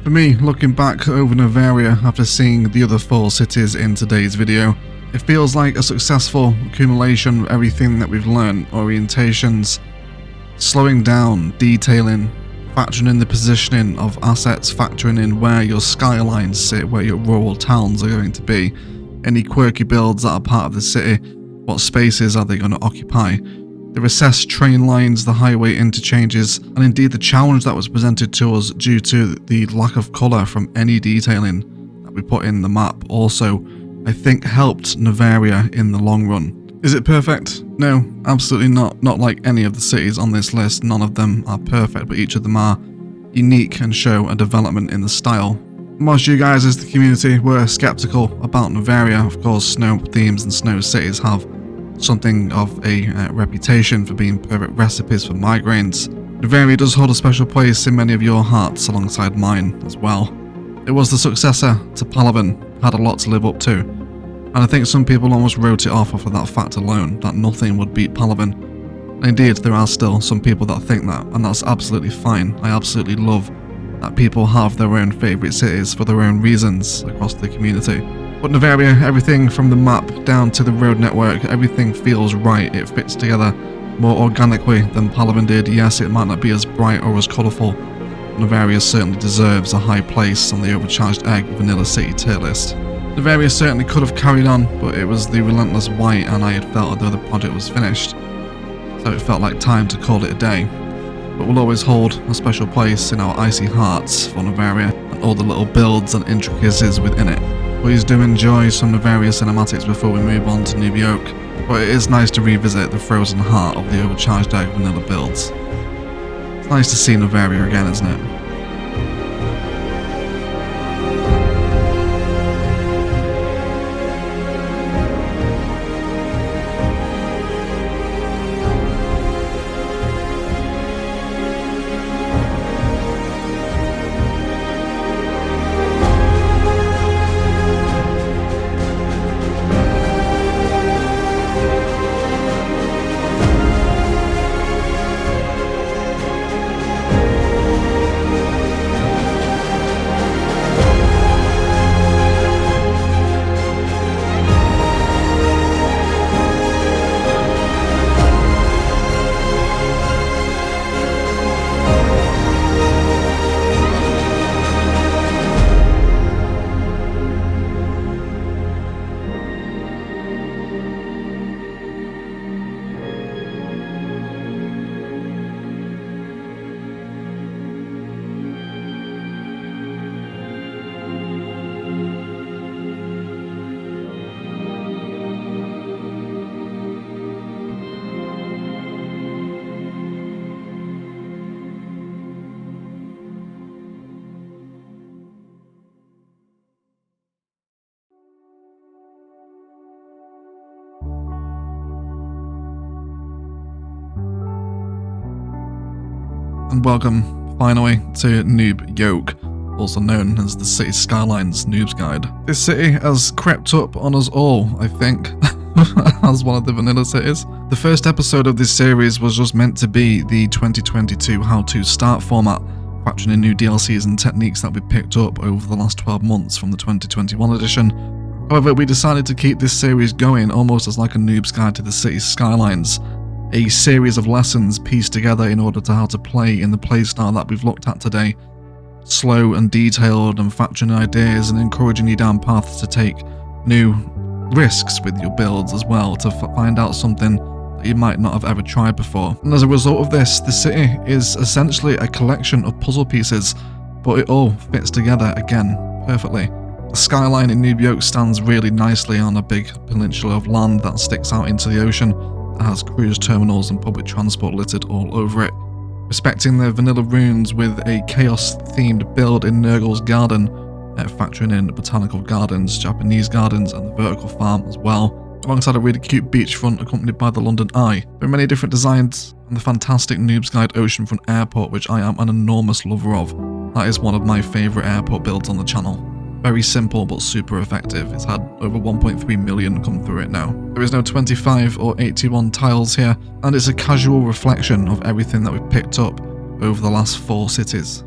For me, looking back over Noveria after seeing the other 4 cities in today's video, it feels like a successful accumulation of everything that we've learned, orientations, slowing down, detailing, factoring in the positioning of assets, factoring in where your skylines sit, where your rural towns are going to be, any quirky builds that are part of the city, what spaces are they going to occupy, the recessed train lines, the highway interchanges, and indeed the challenge that was presented to us due to the lack of colour from any detailing that we put in the map also, I think helped Noveria in the long run. Is it perfect? No, absolutely not. Not like any of the cities on this list. None of them are perfect, but each of them are unique and show a development in the style. Whilst you guys as the community were skeptical about Noveria, of course snow themes and snow cities have something of a reputation for being perfect recipes for migraines. Noveria does hold a special place in many of your hearts alongside mine as well. It was the successor to Palaven, had a lot to live up to, and I think some people almost wrote it off of that fact alone, that nothing would beat Palaven. And indeed, there are still some people that think that, and that's absolutely fine. I absolutely love that people have their own favourite cities for their own reasons across the community. But Noveria, everything from the map down to the road network, everything feels right, it fits together more organically than Palaven did. Yes, it might not be as bright or as colourful. Noveria certainly deserves a high place on the overcharged egg vanilla city tier list. Noveria certainly could have carried on, but it was the relentless white and I had felt as though the project was finished, so it felt like time to call it a day. But we'll always hold a special place in our icy hearts for Noveria and all the little builds and intricacies within it. Please do enjoy some Noveria cinematics before we move on to Noob Yolk, but it is nice to revisit the frozen heart of the overcharged egg vanilla builds. It's nice to see Noveria again, isn't it? and welcome, finally, to Noob Yolk, also known as the City Skylines Noob's Guide. This city has crept up on us all, I think, as one of the vanilla cities. The first episode of this series was just meant to be the 2022 How To Start format, factoring in new DLCs and techniques that we picked up over the last 12 months from the 2021 edition. However, we decided to keep this series going almost as like a noob's guide to the city's skylines, a series of lessons pieced together in order to how to play in the playstyle that we've looked at today. Slow and detailed, and factoring ideas and encouraging you down paths to take new risks with your builds as well, to find out something that you might not have ever tried before. And as a result of this, the city is essentially a collection of puzzle pieces, but it all fits together again perfectly. The skyline in Noob Yolk stands really nicely on a big peninsula of land that sticks out into the ocean, that has cruise terminals and public transport littered all over it. Respecting the vanilla runes with a chaos-themed build in Nurgle's garden, factoring in botanical gardens, Japanese gardens and the vertical farm as well, alongside a really cute beachfront accompanied by the London Eye. There are many different designs, and the fantastic Noob's Guide oceanfront airport, which I am an enormous lover of. That is one of my favourite airport builds on the channel. Very simple but super effective. It's had over 1.3 million come through it now. There is no 25 or 81 tiles here, and it's a casual reflection of everything that we've picked up over the last 4 cities.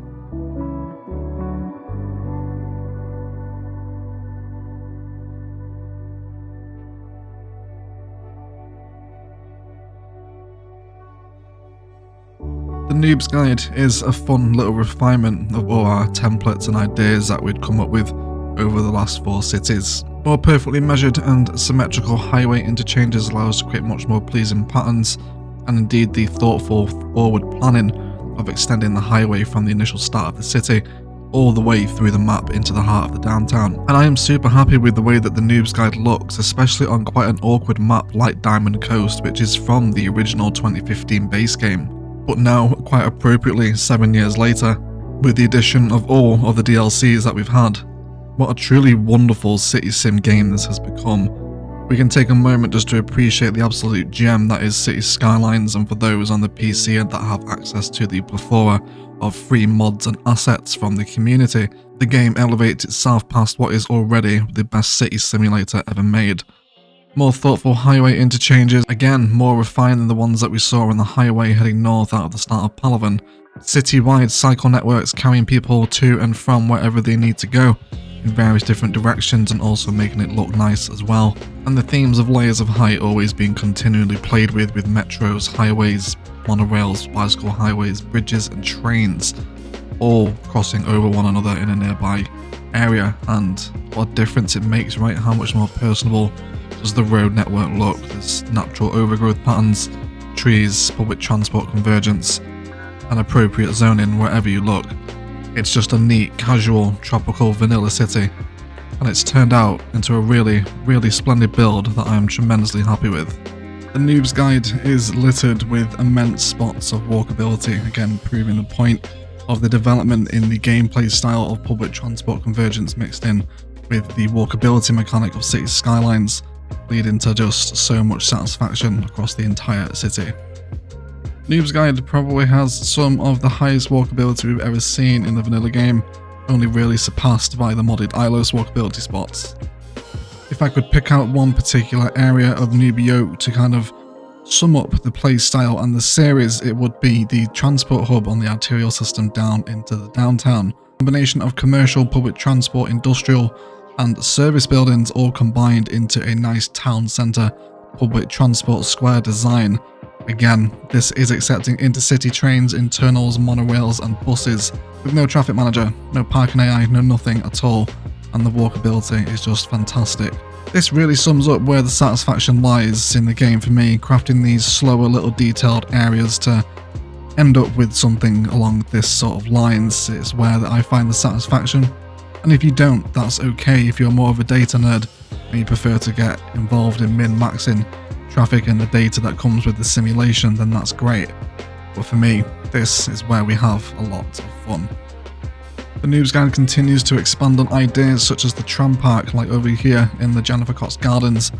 The Noob's Guide is a fun little refinement of all our templates and ideas that we'd come up with over the last 4 cities. More perfectly measured and symmetrical highway interchanges allow us to create much more pleasing patterns, and indeed the thoughtful forward planning of extending the highway from the initial start of the city all the way through the map into the heart of the downtown. And I am super happy with the way that the Noob's Guide looks, especially on quite an awkward map like Diamond Coast, which is from the original 2015 base game. But now, quite appropriately, 7 years later, with the addition of all of the DLCs that we've had. What a truly wonderful city sim game this has become. We can take a moment just to appreciate the absolute gem that is City Skylines, and for those on the PC that have access to the plethora of free mods and assets from the community, the game elevates itself past what is already the best city simulator ever made. More thoughtful highway interchanges, again more refined than the ones that we saw on the highway heading north out of the start of Palaven. City-wide cycle networks carrying people to and from wherever they need to go in various different directions, and also making it look nice as well. And the themes of layers of height always being continually played with metros, highways, monorails, bicycle highways, bridges and trains, all crossing over one another in a nearby area. And what a difference it makes, right? How much more personable does the road network look? There's natural overgrowth patterns, trees, public transport convergence, and appropriate zoning wherever you look. It's just a neat, casual, tropical vanilla city, and it's turned out into a really, really splendid build that I am tremendously happy with. The Noob's Guide is littered with immense spots of walkability, again proving the point of the development in the gameplay style of public transport convergence mixed in with the walkability mechanic of City Skylines, leading to just so much satisfaction across the entire city. Noob's Guide probably has some of the highest walkability we've ever seen in the vanilla game, only really surpassed by the modded Ilos walkability spots. If I could pick out one particular area of Noob Yolk to kind of sum up the playstyle and the series, it would be the transport hub on the arterial system down into the downtown. A combination of commercial, public transport, industrial and service buildings all combined into a nice town centre public transport square design. Again, this is accepting intercity trains, internals, monorails and buses with no traffic manager, no parking AI, no nothing at all, and the walkability is just fantastic. This really sums up where the satisfaction lies in the game for me, crafting these slower little detailed areas to end up with something along this sort of lines. It's where that I find the satisfaction. And if you don't, that's okay. If you're more of a data nerd and you prefer to get involved in min-maxing traffic and the data that comes with the simulation, then that's great. But for me, this is where we have a lot of fun. The Noob's Guide continues to expand on ideas such as the tram park, like over here in the Jennifer Cox Gardens.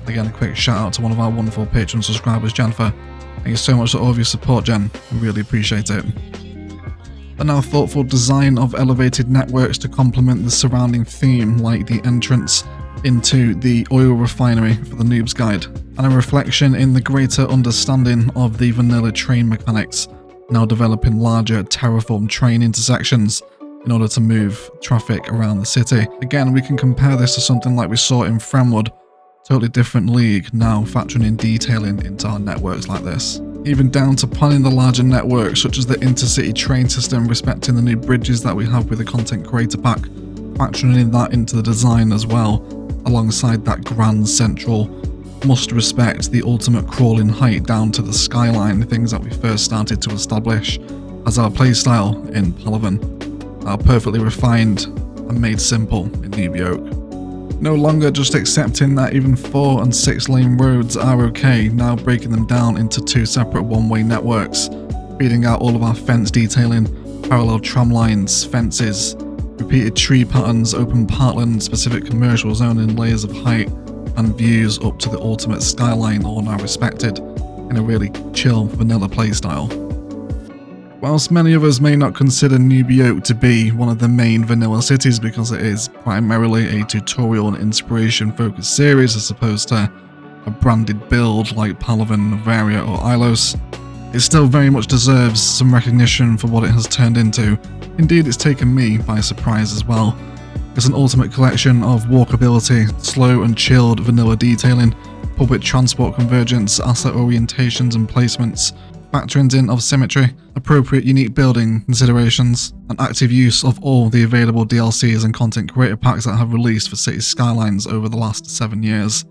Again, a quick shout out to one of our wonderful Patreon subscribers, Jennifer. Thank you so much for all of your support, Jen. I really appreciate it. The now thoughtful design of elevated networks to complement the surrounding theme, like the entrance into the oil refinery for the Noob's Guide, and a reflection in the greater understanding of the vanilla train mechanics, now developing larger terraformed train intersections in order to move traffic around the city. Again, we can compare this to something like we saw in Frenwood, totally different league, now factoring in detailing into our networks like this. Even down to planning the larger networks such as the intercity train system, respecting the new bridges that we have with the content creator pack, factoring in that into the design as well, alongside that grand central must respect the ultimate crawling height down to the skyline, things that we first started to establish as our playstyle in Palaven, are perfectly refined and made simple in Noob Yolk. No longer just accepting that even 4 and 6 lane roads are okay, now breaking them down into 2 separate one-way networks, feeding out all of our fence detailing, parallel tram lines, fences, repeated tree patterns, open parkland, specific commercial zone in layers of height, and views up to the ultimate skyline, all now respected in a really chill vanilla playstyle. Whilst many of us may not consider Noob Yolk to be one of the main vanilla cities because it is primarily a tutorial and inspiration focused series as opposed to a branded build like Palaven, Noveria or ASUS, it still very much deserves some recognition for what it has turned into. Indeed, it's taken me by surprise as well. It's an ultimate collection of walkability, slow and chilled vanilla detailing, public transport convergence, asset orientations and placements, factorings in of symmetry, appropriate unique building considerations, and active use of all the available DLCs and content creator packs that have released for Cities Skylines over the last 7 years.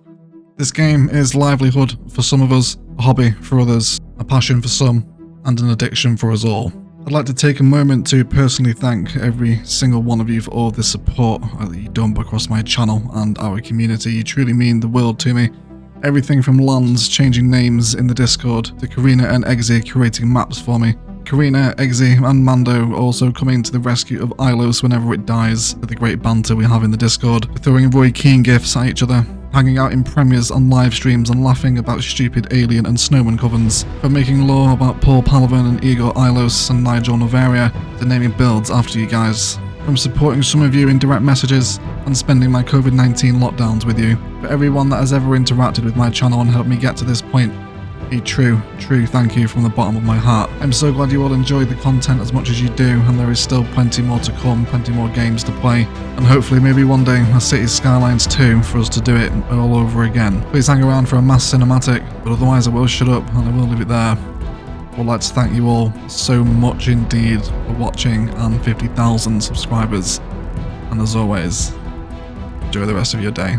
This game is livelihood for some of us, a hobby for others, a passion for some, and an addiction for us all. I'd like to take a moment to personally thank every single one of you for all the support that you dump across my channel and our community. You truly mean the world to me. Everything from Lands changing names in the Discord, to Karina and Eggsy creating maps for me. Karina, Eggsy and Mando also coming to the rescue of Ilos whenever it dies, with the great banter we have in the Discord, throwing Roy Keane gifts at each other, hanging out in premieres and live streams and laughing about stupid alien and snowman covens, from making lore about Paul Palaven and Igor Ilos and Nigel Noveria, to naming builds after you guys, from supporting some of you in direct messages and spending my COVID-19 lockdowns with you. For everyone that has ever interacted with my channel and helped me get to this point, a true thank you from the bottom of my heart. I'm so glad you all enjoyed the content as much as you do, and there is still plenty more to come, plenty more games to play, and hopefully maybe one day a Cities Skylines 2 for us to do it all over again. Please hang around for a mass cinematic, but otherwise I will shut up and I will leave it there. I would like to thank you all so much indeed for watching and 50,000 subscribers, and as always, enjoy the rest of your day.